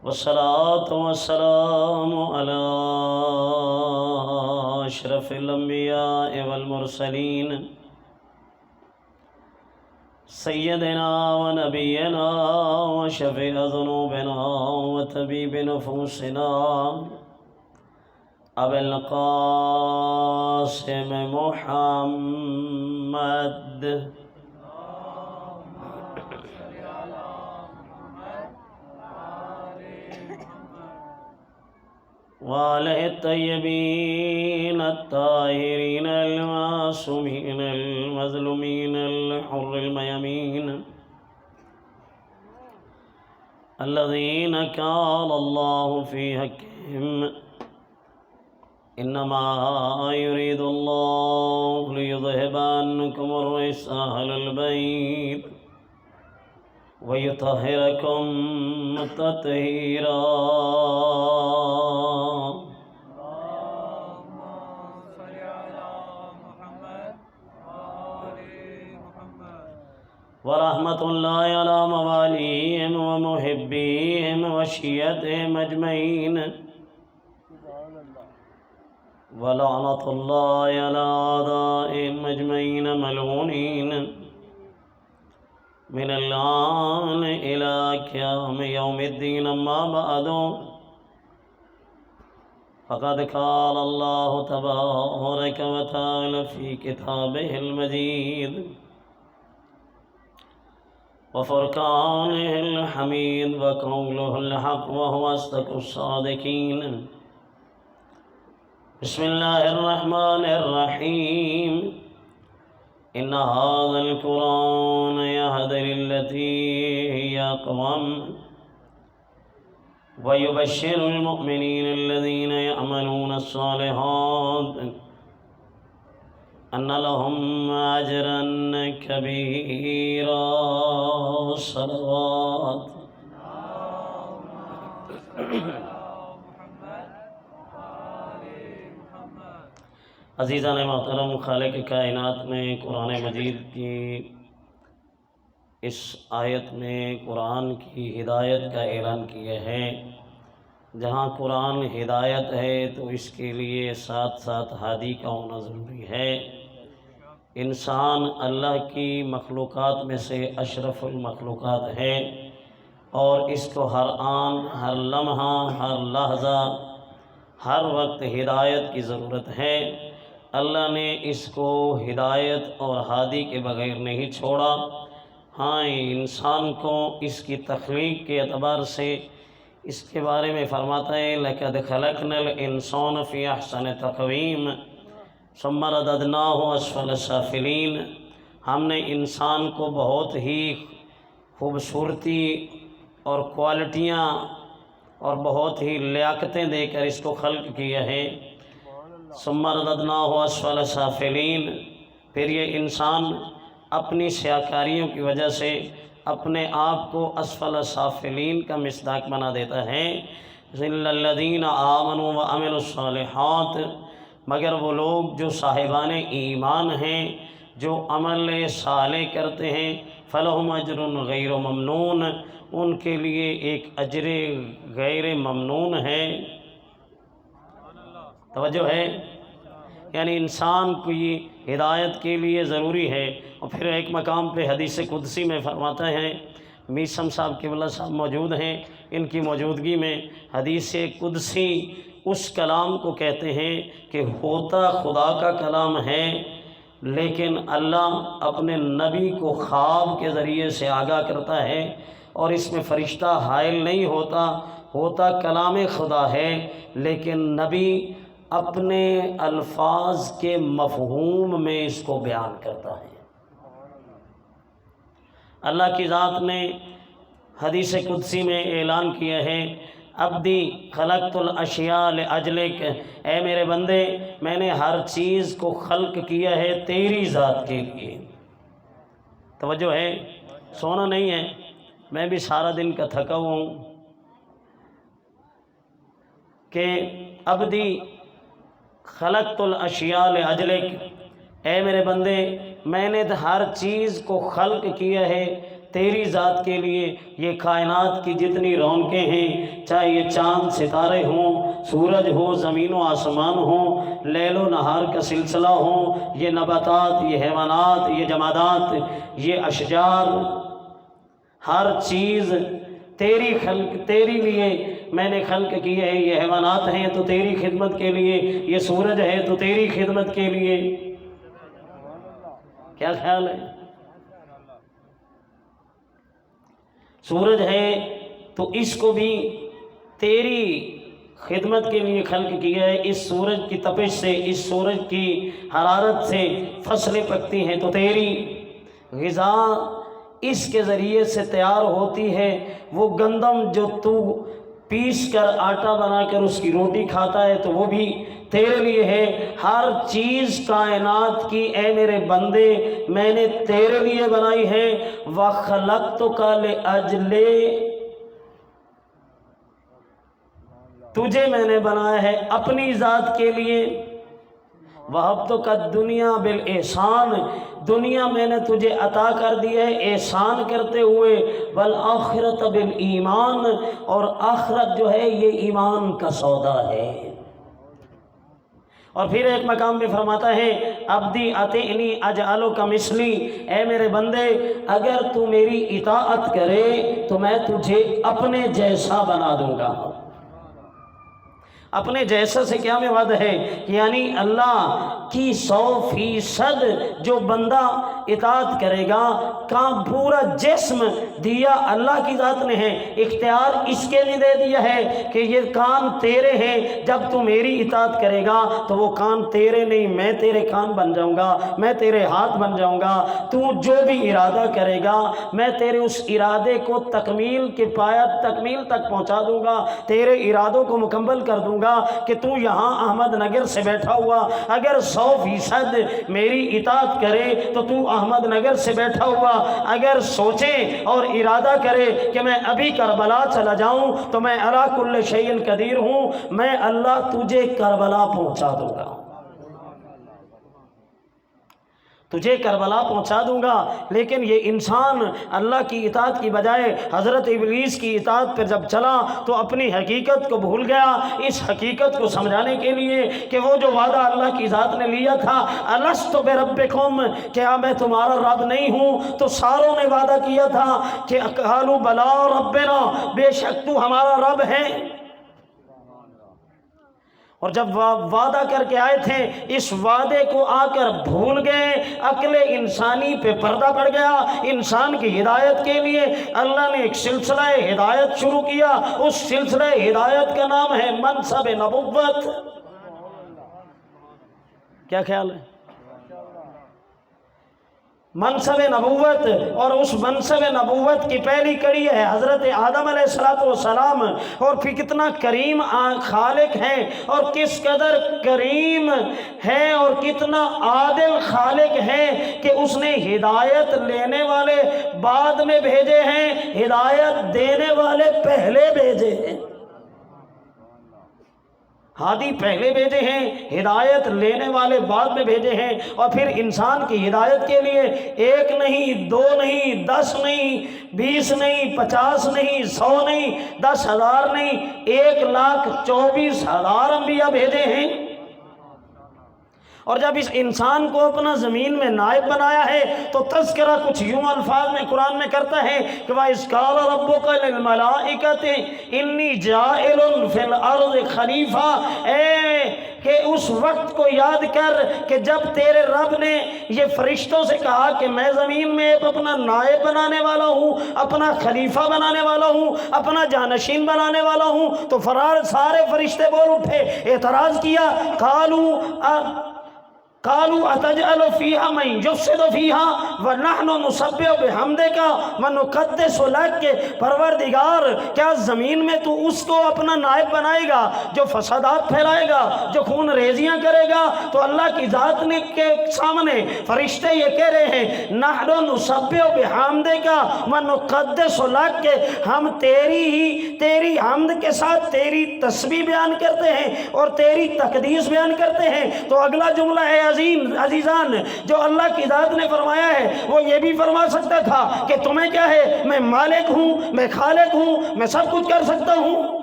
والصلاة والسلام على أشرف الأنبياء والمرسلين سيدنا ونبينا وشفيع ذنوبنا وطبيب نفوسنا أبي القاسم محمد وآله الطيبين الطاهرين المعصومين المظلومين الحر الميامين الذين قال الله في حقهم إنما يريد الله ليذهب عنكم الرجس أهل البيت ويطهركم تطهيرا. ورحمة الله على مواليهم ومحبيهم وشيعتهم أجمعين ولعنة الله على أعدائهم أجمعين ملعونين من الآن إلى قيام يوم الدين. أما بعد فقد قال الله تبارك وتعالى في كتابه المجيد وفرقانه الحميد وقوله الحق وهو أصدق الصادقين. بسم الله الرحمن الرحيم. إن هذا القرآن يهدي للتي هي أقوم ويبشر المؤمنين الذين يعملون الصالحات أن لهم أجرا كبيرا. صلوات. عزیزان محترم، خالق کائنات نے قرآن مجید کی اس آیت میں قرآن کی ہدایت کا اعلان کیا ہے. جہاں قرآن ہدایت ہے تو اس کے لیے ساتھ ساتھ ہادی کا ہونا ضروری ہے. انسان اللہ کی مخلوقات میں سے اشرف المخلوقات ہے اور اس کو ہر آن، ہر لمحہ، ہر لحظہ، ہر وقت ہدایت کی ضرورت ہے. اللہ نے اس کو ہدایت اور ہادی کے بغیر نہیں چھوڑا. ہاں، انسان کو اس کی تخلیق کے اعتبار سے اس کے بارے میں فرماتا ہے لَقَدْ خَلَقْنَا الْإِنسَانَ فِي أَحْسَنِ تَقْوِيمٍ ثُمَّ رَدَدْنَاهُ أَسْفَلَ سَافِلِينَ. ہم نے انسان کو بہت ہی خوبصورتی اور کوالٹیاں اور بہت ہی لیاقتیں دے کر اس کو خلق کیا ہے. ثُمَّ رَدَدْنَاهُ أَسْفَلَ سَافِلِينَ. پھر یہ انسان اپنی سیاکاریوں کی وجہ سے اپنے آپ کو اسفل سافلین کا مصداق بنا دیتا ہے. إِلَّا الَّذِينَ آمَنُوا وَعَمِلُوا الصَّالِحَاتِ. مگر وہ لوگ جو صاحبان ایمان ہیں، جو عمل صالح کرتے ہیں، فَلَهُمْ أَجْرٌ غَيْرُ مَمْنُونَ. ان کے لیے ایک اجر غیر ممنون ہے. توجہ ہے؟ یعنی انسان کو یہ ہدایت کے لیے ضروری ہے. اور پھر ایک مقام پہ حدیث قدسی میں فرماتا ہے، میثم صاحب قبلہ صاحب موجود ہیں، ان کی موجودگی میں حدیث قدسی اس کلام کو کہتے ہیں کہ ہوتا خدا کا کلام ہے، لیکن اللہ اپنے نبی کو خواب کے ذریعے سے آگاہ کرتا ہے اور اس میں فرشتہ حائل نہیں ہوتا. ہوتا کلام خدا ہے، لیکن نبی اپنے الفاظ کے مفہوم میں اس کو بیان کرتا ہے. اللہ کی ذات نے حدیث قدسی میں اعلان کیا ہے، عبدی خلقت الاشیاء لاجلک. اے میرے بندے، میں نے ہر چیز کو خلق کیا ہے تیری ذات کے لیے. توجہ ہے؟ سونا نہیں ہے. میں بھی سارا دن کا تھکا ہوا ہوں کہ عبدی خلقت الاشیاء لاجلک. اے میرے بندے، میں نے ہر چیز کو خلق کیا ہے تیری ذات کے لیے یہ کائنات کی جتنی رونقیں ہیں، چاہے یہ چاند ستارے ہوں، سورج ہو، زمین و آسمان ہوں، لیل و نہار کا سلسلہ ہو، یہ نباتات، یہ حیوانات، یہ جمادات، یہ اشجار، ہر چیز تیری خلق، تیری لیے میں نے خلق کی ہے۔ یہ حیوانات ہیں تو تیری خدمت کے لیے، یہ سورج ہے تو تیری خدمت کے لیے۔ کیا خیال ہے؟ سورج ہے تو اس کو بھی تیری خدمت کے لیے خلق کیا ہے۔ اس سورج کی تپش سے، اس سورج کی حرارت سے فصلیں پکتی ہیں تو تیری غذا اس کے ذریعے سے تیار ہوتی ہے۔ وہ گندم جو تو پیس کر آٹا بنا کر اس کی روٹی کھاتا ہے تو وہ بھی تیرے لیے ہے۔ ہر چیز کائنات کی اے میرے بندے میں نے تیرے لیے بنائی ہے۔ وَخَلَقْتُكَ لِأَجْلِ، تجھے میں نے بنایا ہے اپنی ذات کے لیے۔ وَهَبْتُكَ الدُّنْيَا بِالْإِحْسَانِ، دنیا میں نے تجھے عطا کر دی ہے احسان کرتے ہوئے۔ وَالْآخِرَةَ بِالْإِيمَانِ، اور آخرت جو ہے یہ ایمان کا سودا ہے۔ اور پھر ایک مقام میں فرماتا ہے عبدی اطیعنی اجعلک مثلی، اے میرے بندے اگر تو میری اطاعت کرے تو میں تجھے اپنے جیسا بنا دوں گا۔ اپنے جیسا سے کیا مراد ہے؟ یعنی اللہ کی 100% جو بندہ اطاعت کرے گا کا پورا جسم دیا اللہ کی ذات نے ہے۔ اختیار اس کے لیے دے دیا ہے کہ یہ کان تیرے ہیں، جب تو میری اطاعت کرے گا تو وہ کان تیرے نہیں، میں تیرے کان بن جاؤں گا، میں تیرے ہاتھ بن جاؤں گا۔ تو جو بھی ارادہ کرے گا میں تیرے اس ارادے کو تکمیل تک پہنچا دوں گا، تیرے ارادوں کو مکمل کر دوں گا۔ کہ تو یہاں احمد نگر سے بیٹھا ہوا اگر 100% میری اطاعت کرے تو تو احمد نگر سے بیٹھا ہوا اگر سوچے اور ارادہ کرے کہ میں ابھی کربلا چلا جاؤں تو میں علی کل شیء قدیر ہوں، میں اللہ تجھے کربلا پہنچا دوں گا، تجھے کربلا پہنچا دوں گا۔ لیکن یہ انسان اللہ کی اطاعت کی بجائے حضرت ابلیس کی اطاعت پر جب چلا تو اپنی حقیقت کو بھول گیا۔ اس حقیقت کو سمجھانے کے لیے کہ وہ جو وعدہ اللہ کی ذات نے لیا تھا الست بربکم، کیا میں تمہارا رب نہیں ہوں؟ تو ساروں نے وعدہ کیا تھا کہ قالوا بلا ربنا، بے شک تو ہمارا رب ہے۔ اور جب وعدہ کر کے آئے تھے اس وعدے کو آ کر بھول گئے، عقل انسانی پہ پردہ پڑ گیا۔ انسان کی ہدایت کے لیے اللہ نے ایک سلسلہ ہدایت شروع کیا، اس سلسلہ ہدایت کا نام ہے منصب نبوت۔ کیا خیال ہے؟ منصب نبوت، اور اس منصب نبوت کی پہلی کڑی ہے حضرت آدم علیہ السلام۔ اور پھر کتنا کریم خالق ہے اور کس قدر کریم ہے اور کتنا عادل خالق ہے کہ اس نے ہدایت لینے والے بعد میں بھیجے ہیں، ہدایت دینے والے پہلے بھیجے ہیں۔ ہادی پہلے بھیجے ہیں، ہدایت لینے والے بعد میں بھیجے ہیں۔ اور پھر انسان کی ہدایت کے لیے 1 نہیں 2 نہیں 10 نہیں 20 نہیں 50 نہیں 100 نہیں 10,000 نہیں 1,24,000 انبیاء بھیجے ہیں۔ اور جب اس انسان کو اپنا زمین میں نائب بنایا ہے تو تذکرہ کچھ یوں الفاظ میں قرآن میں کرتا ہے کہ وَإِذْ قَالَ رَبُّكَ لِلْمَلَائِكَةِ إِنِّي جَاعِلٌ فِي الْأَرْضِ خَلِيفَةً، کہ اس وقت کو یاد کر کہ جب تیرے رب نے یہ فرشتوں سے کہا کہ میں زمین میں اپنا نائب بنانے والا ہوں، اپنا خلیفہ بنانے والا ہوں، اپنا جانشین بنانے والا ہوں، تو سارے فرشتے بول اٹھے، اعتراض کیا، قالوا اتجعل فيها من يفسد فيها ونحن نسبح بحمدك ونقدس لك، کہ پروردگار کیا زمین میں تو اس کو اپنا نائب بنائے گا جو فسادات پھیلائے گا، جو خون ریزیاں کرے گا؟ تو اللہ کی ذات نے کے سامنے فرشتے یہ کہہ رہے ہیں نحن نسبح بحمدك ونقدس لك، کہ ہم تیری حمد کے ساتھ تیری تسبیح بیان کرتے ہیں اور تیری تقدیس بیان کرتے ہیں۔ تو اگلا جملہ ہے عزیزان، جو اللہ کی ذات نے فرمایا ہے وہ یہ بھی فرما سکتا تھا کہ تمہیں کیا ہے، میں مالک ہوں، میں خالق ہوں، میں سب کچھ کر سکتا ہوں،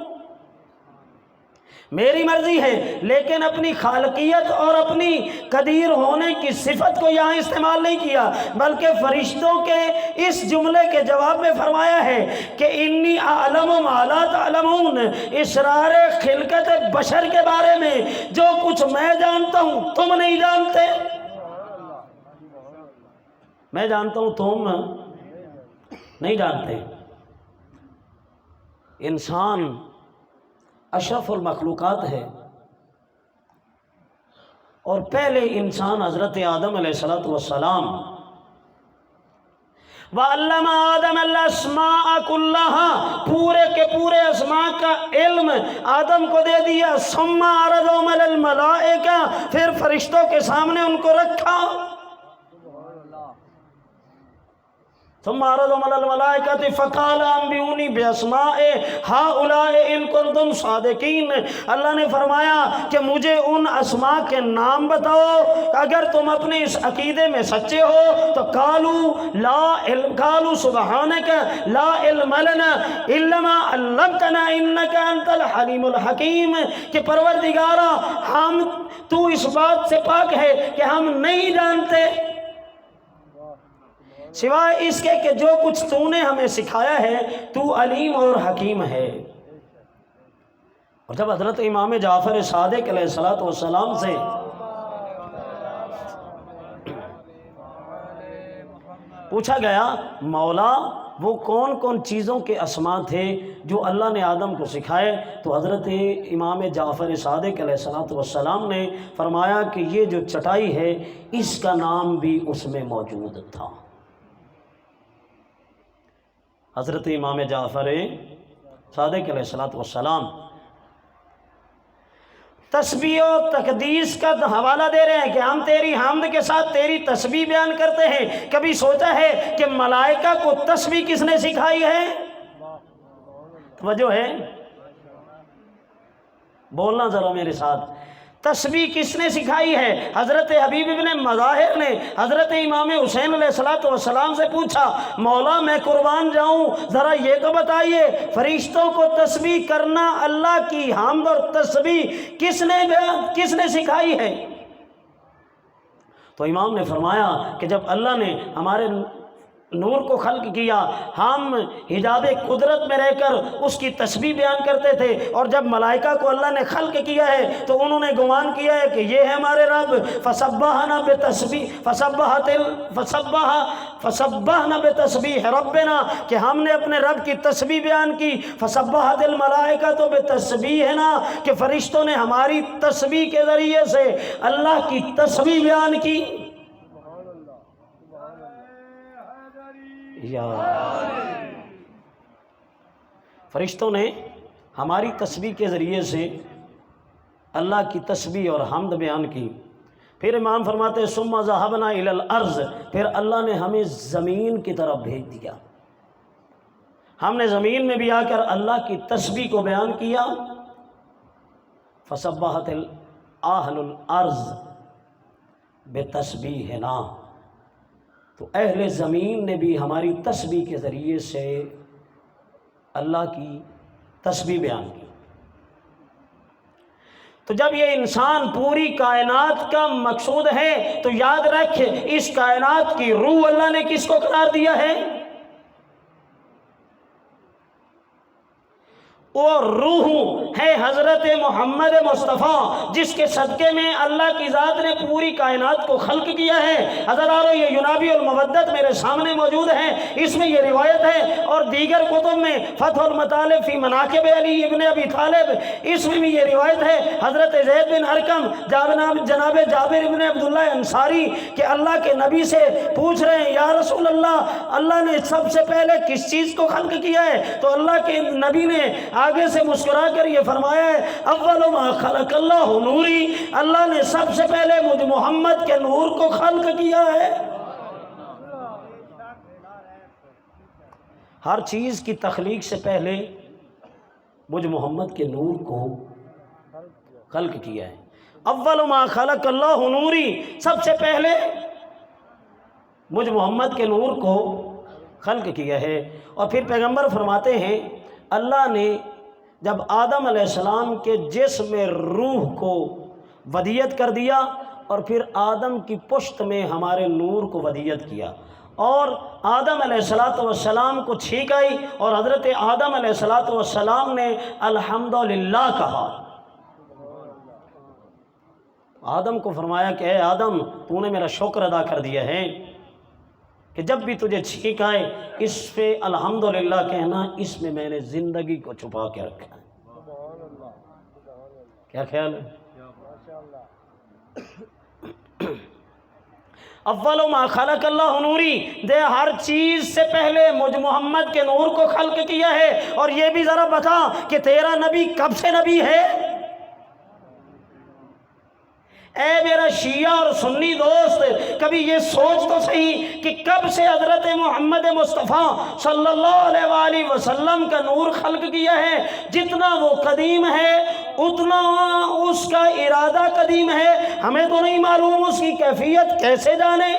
میری مرضی ہے، لیکن اپنی خالقیت اور اپنی قدیر ہونے کی صفت کو یہاں استعمال نہیں کیا، بلکہ فرشتوں کے اس جملے کے جواب میں فرمایا ہے کہ انی اعلم ما لا تعلمون، اسرار خلقت بشر کے بارے میں جو کچھ میں جانتا ہوں تم نہیں جانتے، میں جانتا ہوں تم نہیں جانتے۔ انسان اشرف المخلوقات ہے، اور پہلے انسان حضرت آدم علیہ السلام، وَعَلَّمَ آدَمَ الْأَسْمَاءَ كُلَّهَا، پورے کے پورے اسماء کا علم آدم کو دے دیا، ثُمَّ عَرَضَهُمْ عَلَى الْمَلَائِكَةِ، پھر فرشتوں کے سامنے ان کو رکھا، ثم عرضهم على الملائكة فقال انبئوني باسماء هؤلاء ان كنتم صادقين، اللہ نے فرمایا کہ مجھے ان اسماء کے نام بتاؤ اگر تم اپنے اس عقیدے میں سچے ہو، تو قالوا سبحانك لا علم لنا الا ما علمتنا انك انت الحلیم الحکیم، کہ پروردگارا تو اس بات سے پاک ہے کہ ہم نہیں جانتے سوائے اس کے کہ جو کچھ تو نے ہمیں سکھایا ہے، تو علیم اور حکیم ہے۔ اور جب حضرت امام جعفر صادق علیہ السلام سے پوچھا گیا مولا وہ کون کون چیزوں کے اسماء تھے جو اللہ نے آدم کو سکھائے، تو حضرت امام جعفر صادق علیہ السلام نے فرمایا کہ یہ جو چٹائی ہے اس کا نام بھی اس میں موجود تھا۔ حضرت امام جعفر صادق علیہ السلام تسبیح و تقدیس کا حوالہ دے رہے ہیں کہ ہم تیری حمد کے ساتھ تیری تسبیح بیان کرتے ہیں۔ کبھی سوچا ہے کہ ملائکہ کو تسبیح کس نے سکھائی ہے؟ توجہ ہے، بولنا ذرا میرے ساتھ، تسبیح کس نے سکھائی ہے؟ حضرت حبیب ابن مظاہر نے حضرت امام حسین علیہ السلام سے پوچھا مولا میں قربان جاؤں، ذرا یہ تو بتائیے فرشتوں کو تسبیح کرنا اللہ کی حمد اور تسبیح کس نے سکھائی ہے؟ تو امام نے فرمایا کہ جب اللہ نے ہمارے نور کو خلق کیا، ہم حجاب قدرت میں رہ کر اس کی تسبیح بیان کرتے تھے، اور جب ملائکہ کو اللہ نے خلق کیا ہے تو انہوں نے گمان کیا ہے کہ یہ ہے ہمارے رب، فسبحنا بتسبیح ربنا، کہ ہم نے اپنے رب کی تسبیح بیان کی، فسبحت الملائکۃ بتسبیحنا، کہ فرشتوں نے ہماری تسبیح کے ذریعے سے اللہ کی تسبیح بیان کی۔ فرشتوں نے ہماری تسبیح کے ذریعے سے اللہ کی تسبیح اور حمد بیان کی۔ پھر امام فرماتے ہیں ثم ذهبنا الى الارض، پھر اللہ نے ہمیں زمین کی طرف بھیج دیا، ہم نے زمین میں بھی آ کر اللہ کی تسبیح کو بیان کیا، فسبحت اہل الارض بتسبیحنا، تو اہل زمین نے بھی ہماری تسبیح کے ذریعے سے اللہ کی تسبیح بیان کی۔ تو جب یہ انسان پوری کائنات کا مقصود ہے تو یاد رکھ اس کائنات کی روح اللہ نے کس کو قرار دیا ہے؟ اور روح ہے حضرت محمد مصطفیٰ، جس کے صدقے میں اللہ کی ذات نے پوری کائنات کو خلق کیا ہے۔ حضرات یہ ینابی المودت میرے سامنے موجود ہے، اس میں یہ روایت ہے، اور دیگر کتب میں فتح المطالب فی مناقب علی ابن ابی طالب، اس میں بھی یہ روایت ہے حضرت زید بن ارقم جناب جابر ابن عبداللہ انصاری کہ اللہ کے نبی سے پوچھ رہے ہیں یا رسول اللہ، اللہ نے سب سے پہلے کس چیز کو خلق کیا ہے؟ تو اللہ کے نبی نے آگے سے مسکرا کر یہ فرمایا ہے اول ما خلق اللہ نوری، اللہ نے سب سے پہلے مجھ محمد کے نور کو خلق کیا ہے۔ ہر چیز کی تخلیق سے پہلے مجھ محمد کے نور کو خلق کیا ہے۔ اول ما خلق اللہ نوری، سب سے پہلے مجھ محمد کے نور کو خلق کیا ہے۔ اور پھر پیغمبر فرماتے ہیں اللہ نے جب آدم علیہ السلام کے جسم میں روح کو ودیت کر دیا اور پھر آدم کی پشت میں ہمارے نور کو ودیت کیا، اور آدم علیہ السلام کو چھینک آئی اور حضرت آدم علیہ السلام نے الحمدللہ کہا۔ آدم کو فرمایا کہ اے آدم، تو نے میرا شکر ادا کر دیا ہے کہ جب بھی تجھے چھینک آئے اس پہ الحمدللہ کہنا، اس میں میں نے زندگی کو چھپا کے رکھا ہے۔ کیا خیال ہے؟ اول ما خلق اللہ نوری، دے ہر چیز سے پہلے مجھ محمد کے نور کو خلق کیا ہے۔ اور یہ بھی ذرا بتا کہ تیرا نبی کب سے نبی ہے؟ اے میرا شیعہ اور سنی دوست، کبھی یہ سوچ تو صحیح کہ کب سے حضرت محمد مصطفیٰ صلی اللہ علیہ وآلہ وسلم کا نور خلق کیا ہے؟ جتنا وہ قدیم ہے اتنا اس کا ارادہ قدیم ہے، ہمیں تو نہیں معلوم اس کی کیفیت کیسے جانے۔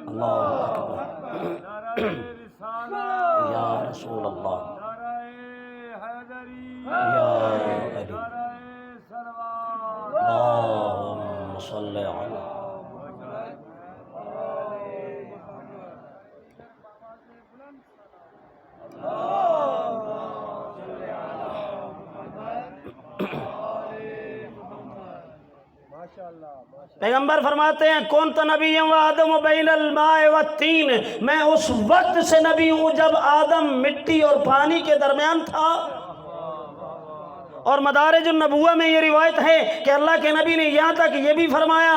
اللہ اکبر، یا رسول اللہ، اللہم صلی علی پیغمبر فرماتے ہیں کنت نبی و آدم بین الماء والتین، میں اس وقت سے نبی ہوں جب آدم مٹی اور پانی کے درمیان تھا۔ اور مدارج النبوہ میں یہ روایت ہے کہ اللہ کے نبی نے یہاں تک یہ بھی فرمایا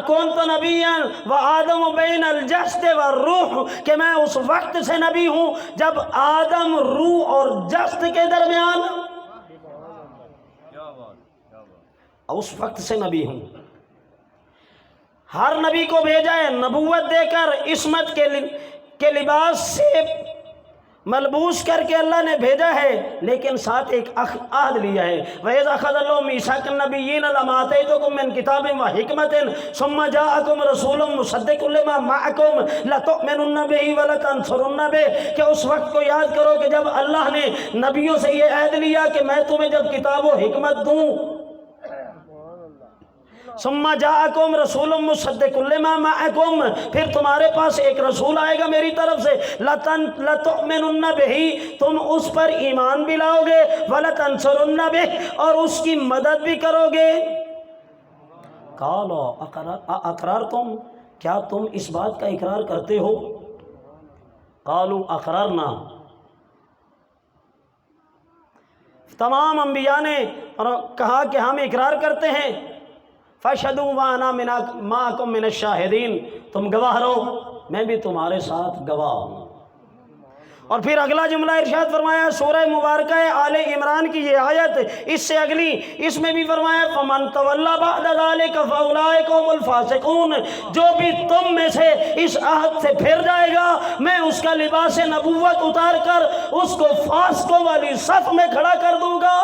کنت نبیا و آدم بین الجسد والروح، کہ میں اس وقت سے نبی ہوں جب آدم روح اور جسد کے درمیان، اس وقت سے نبی ہوں۔ ہر نبی کو بھیجا ہے نبوت دے کر، عصمت کے لباس سے ملبوس کر کے اللہ نے بھیجا ہے، لیکن ساتھ ایک عہد لیا ہے۔ وَإِذْ أَخَذَ اللَّهُ مِيثَاقَ النَّبِيِّينَ لَمَا آتَيْتُكُم مِّن كِتَابٍ وَحِكْمَةٍ ثُمَّ جَاءَكُمْ رَسُولٌ مُصَدِّقٌ لِّمَا مَعَكُمْ لَتُؤْمِنُنَّ بِهِ وَلَتَنصُرُنَّ بِهِ، کہ اس وقت کو یاد کرو کہ جب اللہ نے نبیوں سے یہ عہد لیا کہ میں تمہیں جب کتاب و حکمت دوں، ثم جاءکم رسول مصدق لما معکم، پھر تمہارے پاس ایک رسول آئے گا میری طرف سے، لتؤمنن بہ، تم اس پر ایمان بھی لاؤ گے، ولتنصرن بہ، اور اس کی مدد بھی کرو گے۔ قالوا اقررتم، کیا تم اس بات کا اقرار کرتے ہو؟ قالوا اقررنا، تمام انبیاء نے کہا کہ ہم اقرار کرتے ہیں۔ فَاشْهَدُوا وَأَنَا مَعَكُمْ مِنَ الشَّاهِدِينَ، تم گواہ رہو، میں بھی تمہارے ساتھ گواہ ہوں۔ اور پھر اگلا جملہ ارشاد فرمایا سورہ مبارکہ آل عمران کی یہ آیت، اس سے اگلی، اس میں بھی فرمایا فَمَن تَوَلَّىٰ بَعْدَ ذَلِكَ فَأُولَٰئِكَ هُمُ الْفَاسِقُونَ، جو بھی تم میں سے اس عہد سے پھر جائے گا، میں اس کا لباس نبوت اتار کر اس کو فاسقوں والی صف میں کھڑا کر دوں گا۔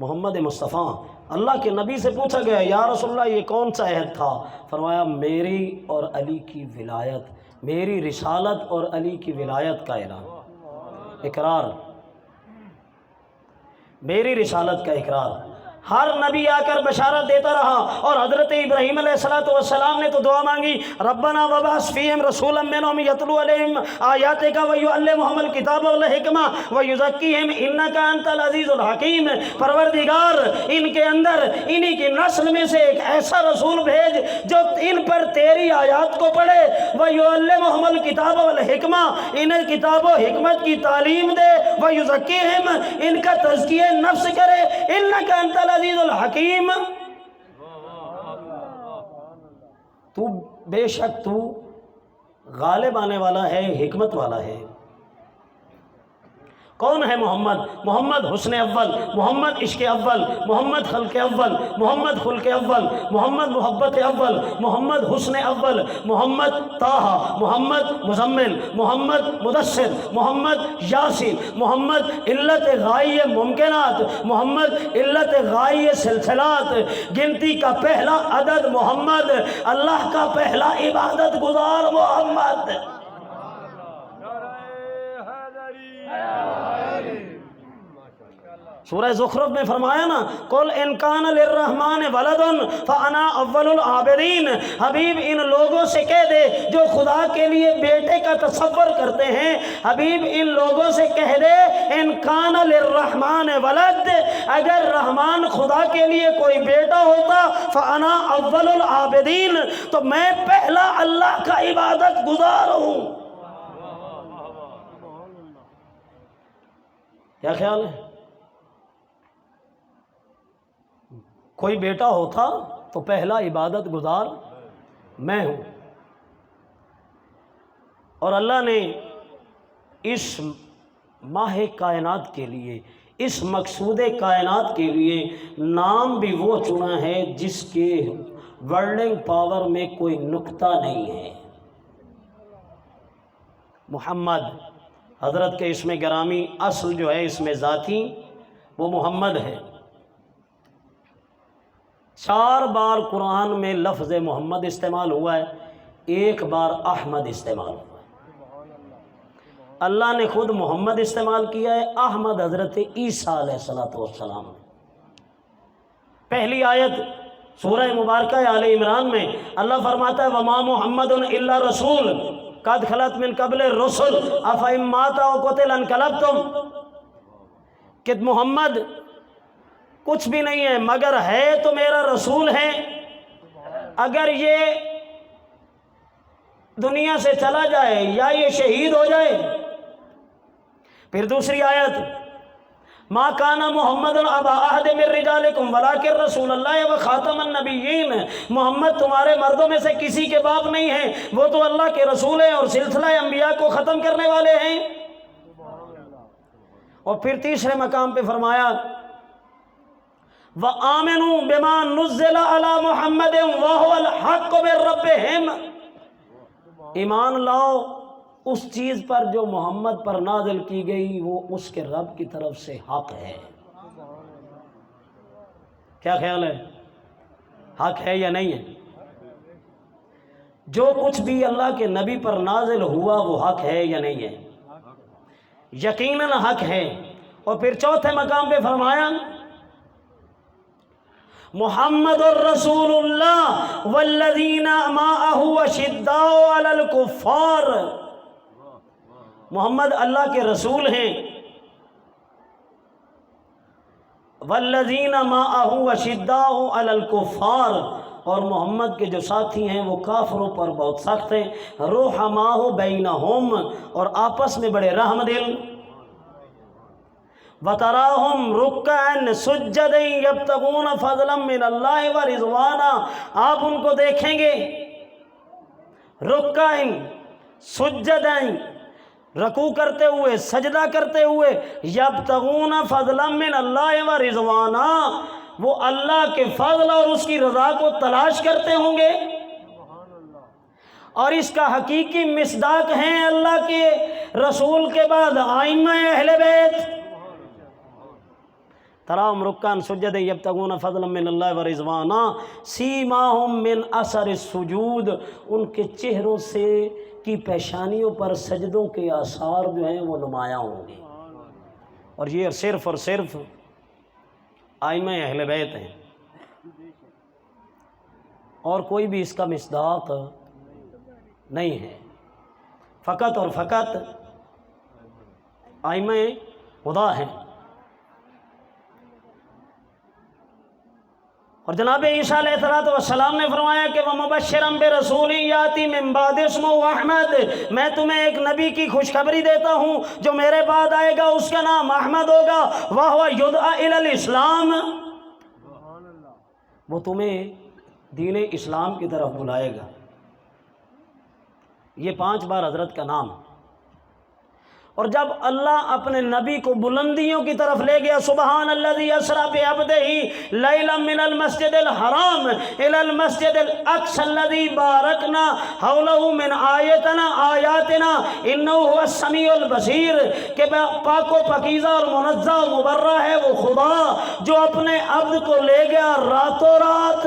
محمد مصطفیٰ اللہ کے نبی سے پوچھا گیا یا رسول اللہ یہ کون سا عہد تھا؟ فرمایا میری اور علی کی ولایت، میری رسالت اور علی کی ولایت کا اعلان، اقرار، میری رسالت کا اقرار۔ ہر نبی آ کر بشارت دیتا رہا، اور حضرت ابراہیم علیہ السلام نے تو دعا مانگی ربنا وبعث فیہم رسولا منہم یتلو علیہم آیاتک ویعلمہم الکتاب والحکمہ ویزکیہم انک انت العزیز الحکیم، پروردگار ان کے اندر انہی کی نسل میں سے ایک ایسا رسول بھیج جو ان پر تیری آیات کو پڑھے، ویعلمہم الکتاب والحکمہ، انہیں کتاب و حکمت کی تعلیم دے، ویزکیہم ان کا تزکیہ نفس کرے، انک انت العزیز الحکیم، تو بے شک تو غالب آنے والا ہے، حکمت والا ہے۔ کون ہے محمد؟ محمد حسن اول، محمد عشق اول، محمد خلق اول، محمد خلق اول، محمد محبت اول، محمد حسن اول، محمد طٰہٰ، محمد مزمل، محمد مدثر، محمد یاسین، محمد علت غائی ممکنات، محمد علت غائی سلسلات، گنتی کا پہلا عدد محمد، اللہ کا پہلا عبادت گزار محمد۔ سورہ زخرف میں فرمایا نا، قل ان کان للرحمن ولد فانا اول العابدین، حبیب ان لوگوں سے کہہ دے جو خدا کے لیے بیٹے کا تصور کرتے ہیں، حبیب ان لوگوں سے کہہ دے ان کان للرحمن ولد، اگر رحمان خدا کے لیے کوئی بیٹا ہوتا فانا اول العابدین، تو میں پہلا اللہ کا عبادت گزار ہوں۔ کیا خیال ہے؟ کوئی بیٹا ہوتا تو پہلا عبادت گزار میں ہوں۔ اور اللہ نے اس ماہ کائنات کے لیے، اس مقصود کائنات کے لیے نام بھی وہ چنا ہے جس کے ورڈنگ پاور میں کوئی نقطہ نہیں ہے۔ محمد حضرت کے اسم گرامی، اصل جو ہے اسم ذاتی وہ محمد ہے۔ 4 بار قرآن میں لفظ محمد استعمال ہوا ہے، 1 بار احمد استعمال ہوا ہے۔ اللہ نے خود محمد استعمال کیا ہے، احمد حضرت عیسیٰ علیہ السلام نے۔ پہلی آیت سورہ مبارکہ آل عمران میں اللہ فرماتا ہے وما محمد الا رسول قد خلت من قبل الرسل افإن مات أو قتل انقلبتم، کہ محمد کچھ بھی نہیں ہے مگر ہے تو میرا رسول ہے، اگر یہ دنیا سے چلا جائے یا یہ شہید ہو جائے۔ پھر دوسری آیت ما کان محمد ابا احد من رجالکم ولکن رسول اللہ و خاتم النبیین، محمد تمہارے مردوں میں سے کسی کے باپ نہیں ہیں، وہ تو اللہ کے رسول ہیں اور سلسلہ انبیاء کو ختم کرنے والے ہیں۔ اور پھر تیسرے مقام پہ فرمایا وآمنوا بما نزل علی محمد وهو الحق من ربہم، ایمان لاؤ اس چیز پر جو محمد پر نازل کی گئی وہ اس کے رب کی طرف سے حق ہے۔ کیا خیال ہے؟ حق ہے یا نہیں ہے؟ جو کچھ بھی اللہ کے نبی پر نازل ہوا وہ حق ہے یا نہیں ہے؟ یقیناً حق ہے۔ اور پھر چوتھے مقام پہ فرمایا محمد الرسول اللہ والذین معہ اشداء علی الکفار، محمد اللہ کے رسول ہیں، والذین معہ اشداء علی الکفار، اور محمد کے جو ساتھی ہیں وہ کافروں پر بہت سخت ہیں، رحماء بینہم، اور آپس میں بڑے رحم دل، وَتَرَاهُمْ رُكَّعًا سُجَّدًا يَبْتَغُونَ فَضْلًا مِّنَ اللَّهِ وَرِضْوَانًا، آپ ان کو دیکھیں گے رُكَّعًا سُجَّدًا، رکوع کرتے ہوئے، سجدہ کرتے ہوئے، يَبْتَغُونَ فَضْلًا مِّنَ اللَّهِ وَرِضْوَانًا، وہ اللہ کے فضل اور اس کی رضا کو تلاش کرتے ہوں گے۔ اور اس کا حقیقی مصداق ہیں اللہ کے رسول کے بعد ائمہ اہل بیت، تراہم رکعا سجدا یبتغون فضلا من اللہ ورضوانا سیماہم من اثر السجود، ان کے چہروں سے کی پیشانیوں پر سجدوں کے آثار جو ہیں وہ نمایاں ہوں گے۔ اور یہ صرف اور صرف ائمہ اہل بیت ہیں، اور کوئی بھی اس کا مصداق نہیں ہے، فقط اور فقط ائمہ خدا ہیں۔ اور جناب عیسیٰ علیہ السلام نے فرمایا کہ وَمُبَشِّرًا بِرَسُولٍ يَأْتِي مِن بَعْدِهِ اسْمُهُ احمد، میں تمہیں ایک نبی کی خوشخبری دیتا ہوں جو میرے بعد آئے گا، اس کا نام احمد ہوگا، وَهُوَ يُدْعَىٰ إِلَى الْإِسْلَامِ، وہ تمہیں دین اسلام کی طرف بلائے گا۔ یہ 5 بار حضرت کا نام۔ اور جب اللہ اپنے نبی کو بلندیوں کی طرف لے گیا، سبحان الذی اسری بعبدہ لیلا من المسجد الحرام الی المسجد الاقصی الذی بارکنا حولہ من آیاتنا انہ هو السمیع البصیر، کہ پاک و پاکیزہ اور منزہ و مبرہ ہے وہ خدا جو اپنے عبد کو لے گیا راتوں رات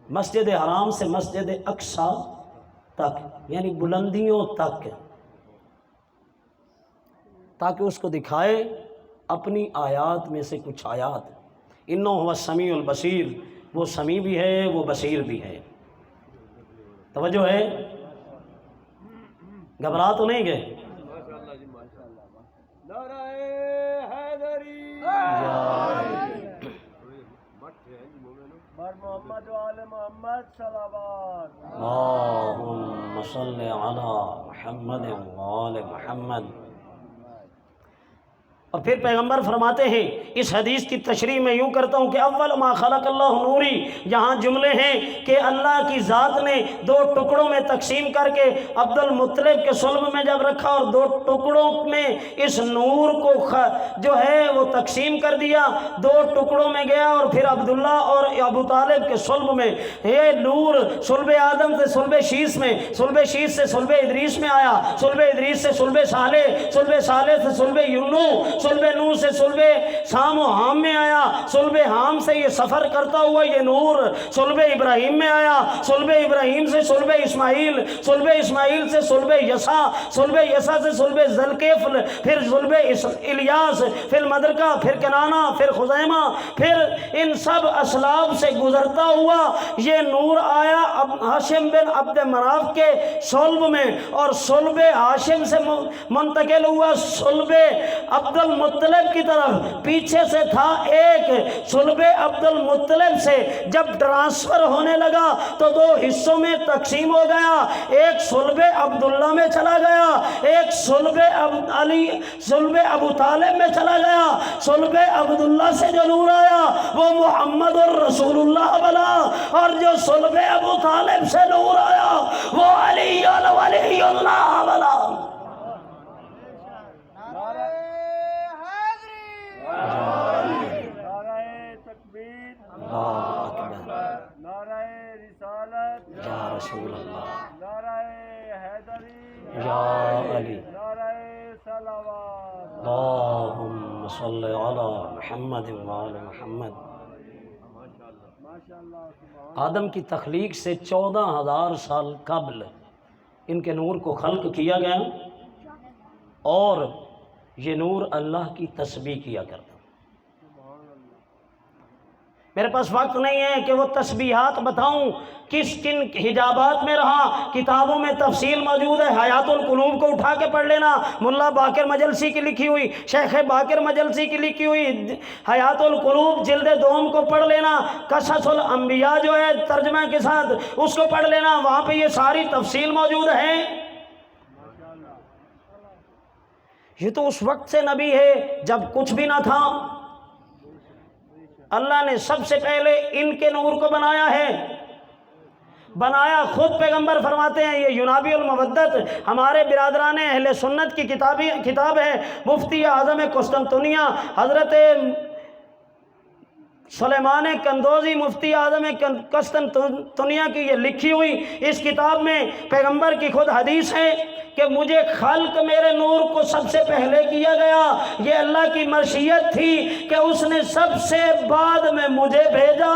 مسجد حرام سے مسجد اقصی تک، یعنی بلندیوں تک، تاکہ اس کو دکھائے اپنی آیات میں سے کچھ آیات۔ انہ هو السمیع البصیر، وہ سمیع بھی ہے وہ بصیر بھی ہے۔ توجہ ہے؟ گھبرا تو نہیں گئے؟ محمد و آل محمد صلوات۔ اللہم صلی علی محمد و آل محمد۔ اور پھر پیغمبر فرماتے ہیں، اس حدیث کی تشریح میں یوں کرتا ہوں کہ اول ما خلق اللہ نوری، یہاں جملے ہیں کہ اللہ کی ذات نے دو ٹکڑوں میں تقسیم کر کے عبد المطلب کے صلب میں جب رکھا اور دو ٹکڑوں میں اس نور کو جو ہے وہ تقسیم کر دیا، دو ٹکڑوں میں گیا اور پھر عبداللہ اور ابو طالب کے صلب میں یہ نور صلب آدم سے صلب شیس میں، صلب شیس سے صلب ادریس میں آیا، صلب ادریس سے صلب صالح، صلب صالح سے صلب یونو، صلب نوح سے صلب سام و حام میں آیا، صلب حام سے یہ سفر کرتا ہوا یہ نور صلب ابراہیم میں آیا، صلب ابراہیم سے صلب اسماعیل، صلب اسماعیل سے صلب یسع، صلب یسع سے صلب ذوالکفل، پھر صلب الیاس، پھر مدرکہ، پھر کنانہ، پھر خزیمہ، پھر ان سب اسلاف سے گزرتا ہوا یہ نور آیا ہاشم بن عبد مناف کے صلب میں، اور صلب ہاشم سے منتقل ہوا صلب عبد المطلب کی طرف۔ پیچھے سے تھا ایک صلب عبد المطلب سے جب ٹرانسفر ہونے لگا تو دو حصوں میں تقسیم ہو گیا، ایک صلب عبداللہ میں چلا گیا، ایک صلب علی صلب ابو طالب میں چلا گیا۔ صلب عبداللہ سے جو نور آیا وہ محمد الرسول اللہ بنا، اور جو صلب ابو طالب سے نور آیا وہ علی ولی اللہ بنا۔ نعرہ رسالت، یا رسول اللہ، نعرہ حیدری، یا علی، نعرہ صلوات۔ اللہم صلی علی محمد و آل محمد۔ آدم کی تخلیق سے 14,000 سال قبل ان کے نور کو خلق کیا گیا، اور یہ نور اللہ کی تسبیح کیا کرتا۔ میرے پاس وقت نہیں ہے کہ وہ تسبیحات بتاؤں کس کن حجابات میں رہا، کتابوں میں تفصیل موجود ہے، حیات القلوب کو اٹھا کے پڑھ لینا، ملا باقر مجلسی کی لکھی ہوئی، شیخ باقر مجلسی کی لکھی ہوئی حیات القلوب جلد دوم کو پڑھ لینا، قصص الانبیاء جو ہے ترجمہ کے ساتھ اس کو پڑھ لینا، وہاں پہ یہ ساری تفصیل موجود ہے۔ یہ تو اس وقت سے نبی ہے جب کچھ بھی نہ تھا، اللہ نے سب سے پہلے ان کے نور کو بنایا ہے، بنایا خود پیغمبر فرماتے ہیں۔ یہ ینابی المودت ہمارے برادران اہل سنت کی کتاب ہے، مفتی اعظم قسطنطنیہ حضرت سلیمان قندوزی مفتی اعظم قسطنطنیہ کی یہ لکھی ہوئی اس کتاب میں پیغمبر کی خود حدیث ہے کہ مجھے خلق میرے نور کو سب سے پہلے کیا گیا، یہ اللہ کی مشیت تھی کہ اس نے سب سے بعد میں مجھے بھیجا۔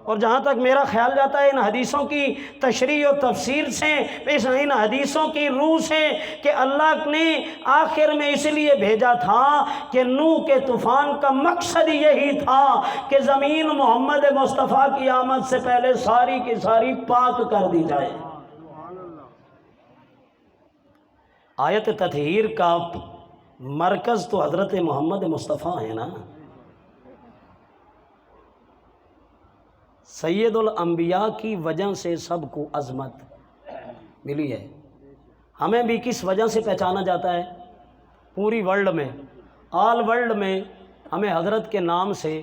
اور جہاں تک میرا خیال جاتا ہے ان حدیثوں کی تشریح و تفسیر سے، ان حدیثوں کی روح سے، کہ اللہ نے آخر میں اس لیے بھیجا تھا کہ نوح کے طوفان کا مقصد یہی تھا کہ زمین محمد مصطفیٰ کی آمد سے پہلے ساری کی ساری پاک کر دی جائے۔ آیت تطہیر کا مرکز تو حضرت محمد مصطفیٰ ہے نا، سید الانبیاء کی وجہ سے سب کو عظمت ملی ہے۔ ہمیں بھی کس وجہ سے پہچانا جاتا ہے؟ پوری ورلڈ میں، آل ورلڈ میں ہمیں حضرت کے نام سے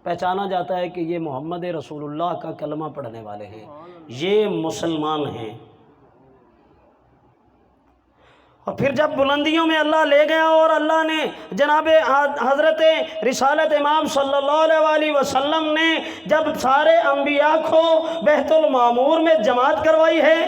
پہچانا جاتا ہے کہ یہ محمد رسول اللہ کا کلمہ پڑھنے والے ہیں، یہ مسلمان ہیں۔ اور پھر جب بلندیوں میں اللہ لے گیا اور اللہ نے جناب حضرت رسالت امام صلی اللہ علیہ وسلم نے جب سارے انبیاء کو بیت المعمور میں جماعت کروائی ہے،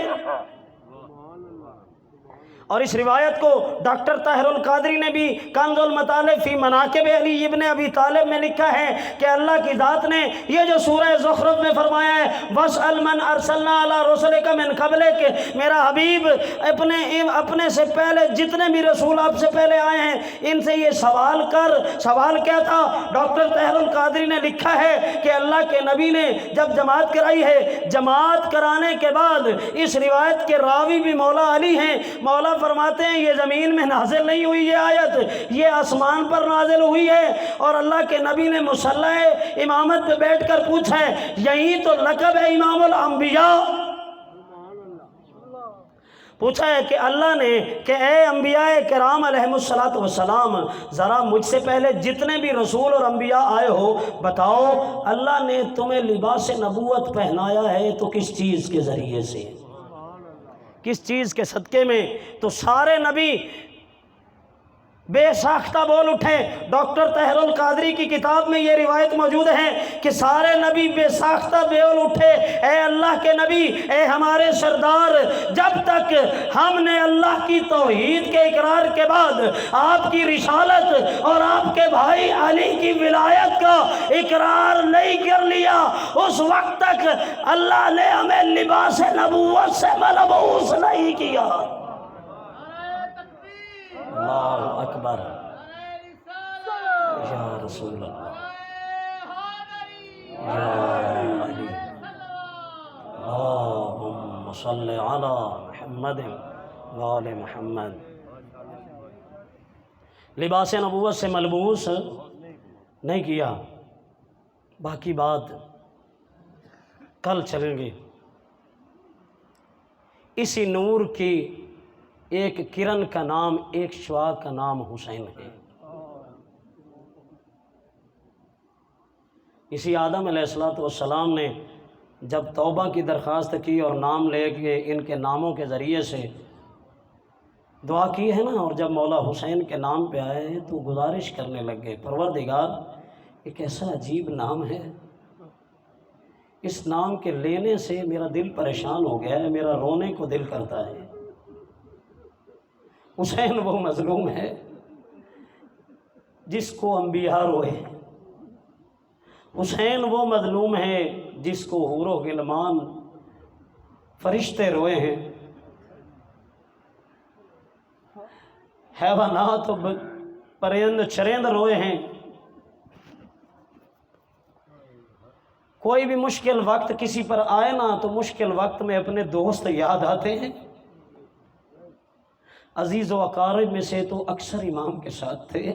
اور اس روایت کو ڈاکٹر طاہر القادری نے بھی کنز المطالب فی مناقب علی ابن ابی طالب میں لکھا ہے کہ اللہ کی ذات نے یہ جو سورہ زخرف میں فرمایا ہے وَاسْأَلْ مَنْ أَرْسَلْنَا عَلَىٰ رُسُلِكَ مِنْ قَبْلِكَ، میرا حبیب اپنے سے پہلے جتنے بھی رسول آپ سے پہلے آئے ہیں ان سے یہ سوال کر۔ سوال کیا تھا؟ ڈاکٹر طاہر القادری نے لکھا ہے کہ اللہ کے نبی نے جب جماعت کرائی ہے، جماعت کرانے کے بعد اس روایت کے راوی بھی مولا علی ہیں، مولا فرماتے ہیں یہ زمین میں نازل نہیں ہوئی یہ آیت، یہ آسمان پر نازل ہوئی ہے، اور اللہ کے نبی نے مصلی امامت پہ بیٹھ کر پوچھا ہے یہی تو لقب ہے امام الانبیاء؟ پوچھا ہے کہ اللہ نے کہ اے انبیاء کرام علیہم الصلاۃ والسلام، ذرا مجھ سے پہلے جتنے بھی رسول اور انبیاء آئے ہو بتاؤ اللہ نے تمہیں لباس نبوت پہنایا ہے تو کس چیز کے ذریعے سے، کس چیز کے صدقے میں؟ تو سارے نبی بے ساختہ بول اٹھے۔ ڈاکٹر طاہر القادری کی کتاب میں یہ روایت موجود ہے کہ سارے نبی بے ساختہ بول اٹھے، اے اللہ کے نبی، اے ہمارے سردار، جب تک ہم نے اللہ کی توحید کے اقرار کے بعد آپ کی رسالت اور آپ کے بھائی علی کی ولایت کا اقرار نہیں کر لیا اس وقت تک اللہ نے ہمیں لباس نبوت سے ملبوس نہیں کیا۔ اللہ اکبر، یا رسول اللہ، یا علی، اللہم صلی علی محمد وآل محمد۔ لباس نبوت سے ملبوس نہیں کیا۔ باقی بات کل چلیں گے۔ اسی نور کی ایک کرن کا نام، ایک شعاع کا نام حسین ہے۔ اسی آدم علیہ السلام نے جب توبہ کی درخواست کی اور نام لے کے ان کے ناموں کے ذریعے سے دعا کی ہے نا، اور جب مولا حسین کے نام پہ آئے ہیں تو گزارش کرنے لگ گئے پروردگار ایک ایسا عجیب نام ہے، اس نام کے لینے سے میرا دل پریشان ہو گیا ہے، میرا رونے کو دل کرتا ہے۔ حسین وہ مظلوم ہے جس کو انبیاء روئے، حسین وہ مظلوم ہے جس کو حور و غلمان فرشتے روئے ہیں، حیوانات و پرند چرند روئے ہیں۔ کوئی بھی مشکل وقت کسی پر آئے نا تو مشکل وقت میں اپنے دوست یاد آتے ہیں۔ عزیز و اقارب میں سے تو اکثر امام کے ساتھ تھے۔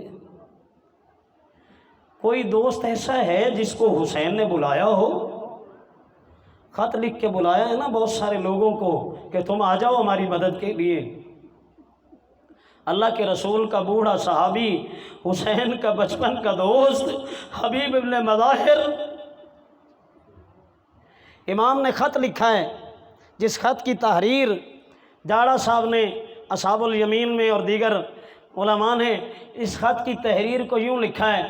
کوئی دوست ایسا ہے جس کو حسین نے بلایا ہو؟ خط لکھ کے بلایا ہے نا بہت سارے لوگوں کو کہ تم آ جاؤ ہماری مدد کے لیے۔ اللہ کے رسول کا بوڑھا صحابی، حسین کا بچپن کا دوست حبیب ابن مظاہر، امام نے خط لکھا ہے جس خط کی تحریر جاڑا صاحب نے اصحاب الیمین میں اور دیگر علماء نے اس خط کی تحریر کو یوں لکھا ہے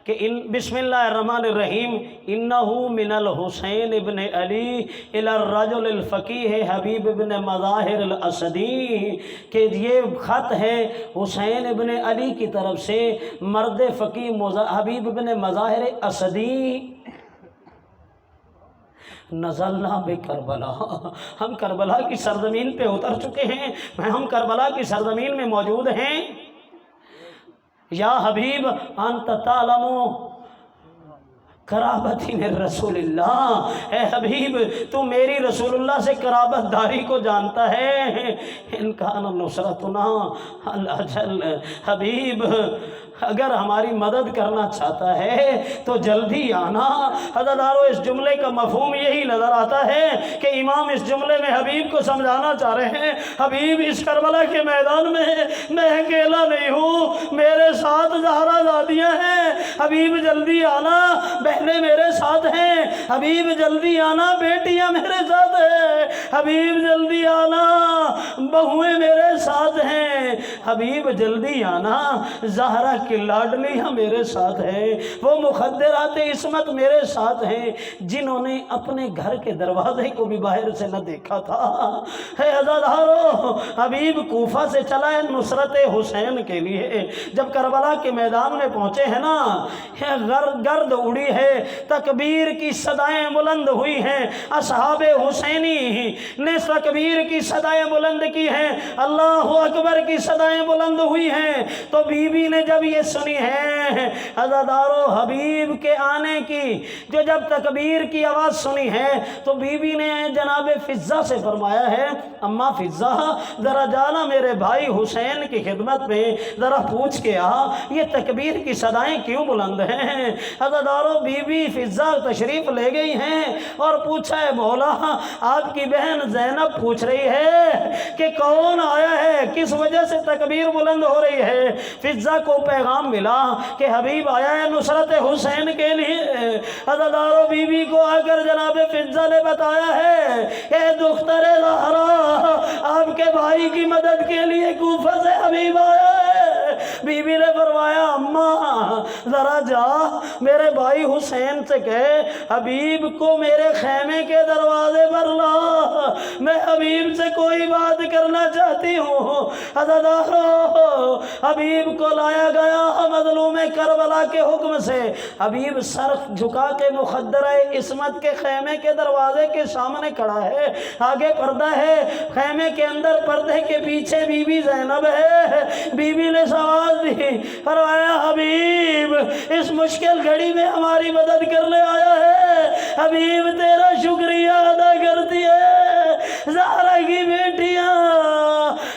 کہ بسم اللہ الرحمن الرحیم، انہو من الحسین ابن علی الی الرجل الفقیہ حبیب ابن مظاہر الاسدی، کہ یہ خط ہے حسین ابن علی کی طرف سے مرد فقیہ حبیب ابن مظاہر اسدی۔ نزلنا بکربلا، ہم کربلا کی سرزمین پہ اتر چکے ہیں، ہم کربلا کی سرزمین میں موجود ہیں۔ یا حبیب انت تعلم قرابتی من رسول اللہ، اے حبیب تو میری رسول اللہ سے قرابت داری کو جانتا ہے۔ ان کان نصرتنا الاجل، حبیب اگر ہماری مدد کرنا چاہتا ہے تو جلدی آنا۔ حضرتارو اس جملے کا مفہوم یہی نظر آتا ہے کہ امام اس جملے میں حبیب کو سمجھانا چاہ رہے ہیں، حبیب اس کربلا کے میدان میں میں اکیلا نہیں ہوں، میرے ساتھ زہرا زادیاں ہیں، حبیب جلدی آنا۔ بہنیں میرے ساتھ ہیں، حبیب جلدی آنا، بیٹیاں میرے ساتھ ہیں، حبیب جلدی آنا، بہویں میرے ساتھ ہیں، حبیب جلدی آنا، زہرا کی لاڈلیاں میرے ساتھ ہیں، وہ مخدرات عصمت میرے ساتھ ہیں جنہوں نے اپنے گھر کے دروازے کو بھی باہر سے نہ دیکھا تھا۔ ہے عزادارو، حبیب کوفہ سے چلا ہے نصرت حسین کے لیے، جب کربلا کے میدان میں پہنچے ہیں نا، گرد اڑی ہے، تکبیر کی صدائیں بلند ہوئی ہیں، اصحاب حسینی نے تکبیر کی صدائیں بلند کی ہیں، اللہ اکبر کی صدائیں بلند ہوئی ہیں، تو بی بی نے جب یہ سنی ہے عزادارو حبیب کے آنے کی، جو جب تکبیر کی آواز سنی ہے تو بی بی نے جناب فضہ سے فرمایا ہے، اماں فضہ ذرا جانا میرے بھائی حسین کی خدمت میں، ذرا پوچھ کے آ یہ تکبیر کی صدائیں کیوں بلند ہیں۔ عزادارو بی بی فضہ تشریف لے گئی ہیں اور پوچھا ہے مولا آپ کی بہن زینب پوچھ رہی ہے کہ کون آیا ہے، کس وجہ سے تکبیر بلند ہو رہی ہے۔ فضہ کو پیغام ملا کہ حبیب آیا ہے نصرت حسین کے لیے۔ عزادارو بی بی کو آ کر جناب فضہ نے بتایا ہے کہ دختر زہرا آپ کے بھائی کی مدد کے لیے کوفہ سے حبیب آیا ہے۔ بی بی نے فرمایا اماں ذرا جا میرے بھائی حسین سے کہے حبیب کو میرے خیمے کے دروازے پر لا، میں حبیب سے کوئی بات کرنا چاہتی ہوں۔ عزادارو حبیب کو لایا گیا مظلوم کربلا کے حکم سے، حبیب سر جھکا کے مخدرہ عصمت کے خیمے کے دروازے کے سامنے کھڑا ہے، آگے پردہ ہے، خیمے کے اندر پردے کے پیچھے بی بی زینب ہے۔ بی بی نے سوال دی، فرمایا حبیب اس مشکل گھڑی میں ہماری مدد کرنے آیا ہے، حبیب تیرا شکریہ ادا کرتی ہے، زہرا کی بیٹیاں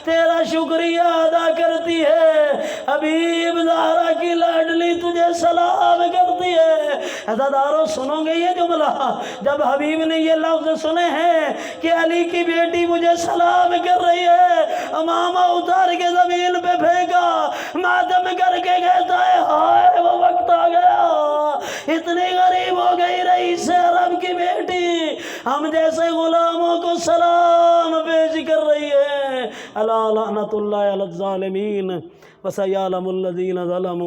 تیرا شکریہ ادا کرتی ہے، حبیب زہرا کی لاڈلی تجھے سلام کرتی ہے۔ عزادارو سنو گے یہ جملہ، جب حبیب نے یہ لفظ سنے ہیں کہ علی کی بیٹی مجھے سلام کر رہی ہے، امامہ اتار کے زمین پہ پھینکا، ماتم کر کے کہتا ہے ہائے وہ وقت آ گیا، اتنی غریب ہو گئی رئیس عرب کی بیٹی، ہم جیسے غلاموں کو سلام پیش کر رہی ہے۔ الا لعنت اللہ علی الظالمین وسیعلم الذین ظلموا